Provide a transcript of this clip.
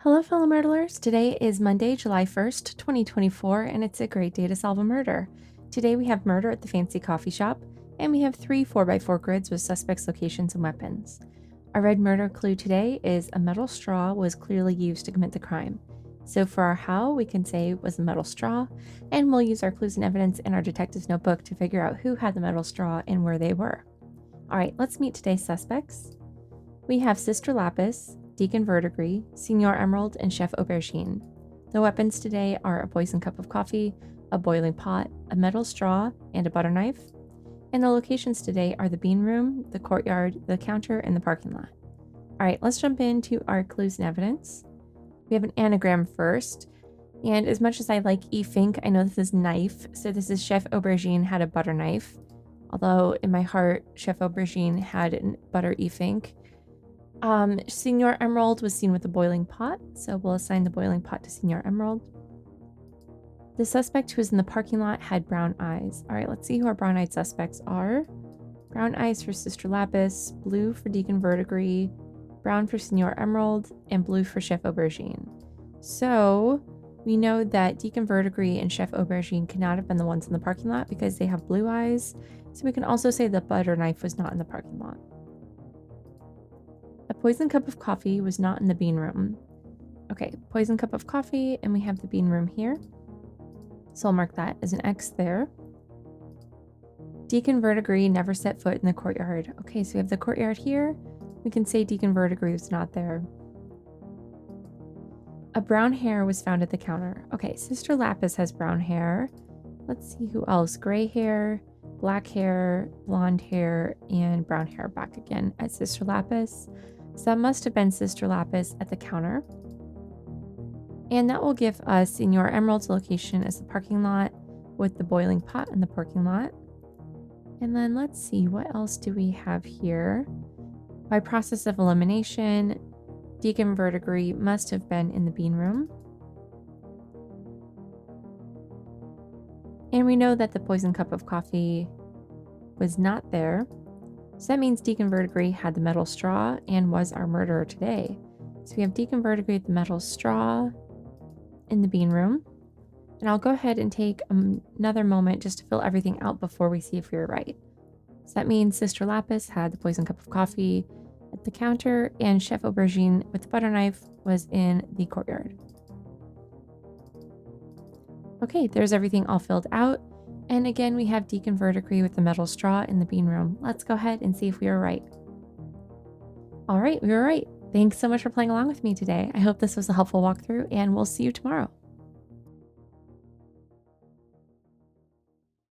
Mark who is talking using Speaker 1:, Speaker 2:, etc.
Speaker 1: Hello, fellow murderers. Today is Monday, July 1st, 2024, and it's a great day to solve a murder. Today we have murder at the fancy coffee shop, and we have three 4x4 grids with suspects' locations and weapons. Our red murder clue today is a metal straw was clearly used to commit the crime. So for our how, we can say it was a metal straw, and we'll use our clues and evidence in our detective's notebook to figure out who had the metal straw and where they were. All right, let's meet today's suspects. We have Sister Lapis, Deacon Verdigris, Signor Emerald, and Chef Aubergine. The weapons today are a poisoned cup of coffee, a boiling pot, a metal straw, and a butter knife. And the locations today are the bean room, the courtyard, the counter, and the parking lot. All right, let's jump into our clues and evidence. We have an anagram first. And as much as I like e-fink, I know this is knife. So this is Chef Aubergine had a butter knife. Although in my heart, Chef Aubergine had a butter e-fink. Signor Emerald was seen with a boiling pot, so we'll assign the boiling pot to Signor Emerald. The suspect who was in the parking lot had brown eyes. All right, let's see who our brown-eyed suspects are. Brown eyes for Sister Lapis, blue for Deacon Verdigris, brown for Signor Emerald, and blue for Chef Aubergine. So we know that Deacon Verdigris and Chef Aubergine cannot have been the ones in the parking lot because they have blue eyes. So we can also say the butter knife was not in the parking lot. A poisoned cup of coffee was not in the bean room. Okay, poisoned cup of coffee, and we have the bean room here. So I'll mark that as an X there. Deacon Verdigris never set foot in the courtyard. Okay, so we have the courtyard here. We can say Deacon Verdigris was not there. A brown hair was found at the counter. Okay, Sister Lapis has brown hair. Let's see who else. Gray hair, black hair, blonde hair, and brown hair back again at Sister Lapis. So that must have been Sister Lapis at the counter. And that will give us Signor Emerald's location as the parking lot with the boiling pot in the parking lot. And then let's see, what else do we have here? By process of elimination, Deacon Verdigris must have been in the bean room. And we know that the poisoned cup of coffee was not there. So that means Deacon Verdigris had the metal straw and was our murderer today. So we have Deacon Verdigris with the metal straw in the bean room. And I'll go ahead and take another moment just to fill everything out before we see if we were right. So that means Sister Lapis had the poisoned cup of coffee at the counter, and Chef Aubergine with the butter knife was in the courtyard. Okay, there's everything all filled out. And again, we have Deacon Verdigris with the metal straw in the bean room. Let's go ahead and see if we were right. All right, we were right. Thanks so much for playing along with me today. I hope this was a helpful walkthrough, and we'll see you tomorrow.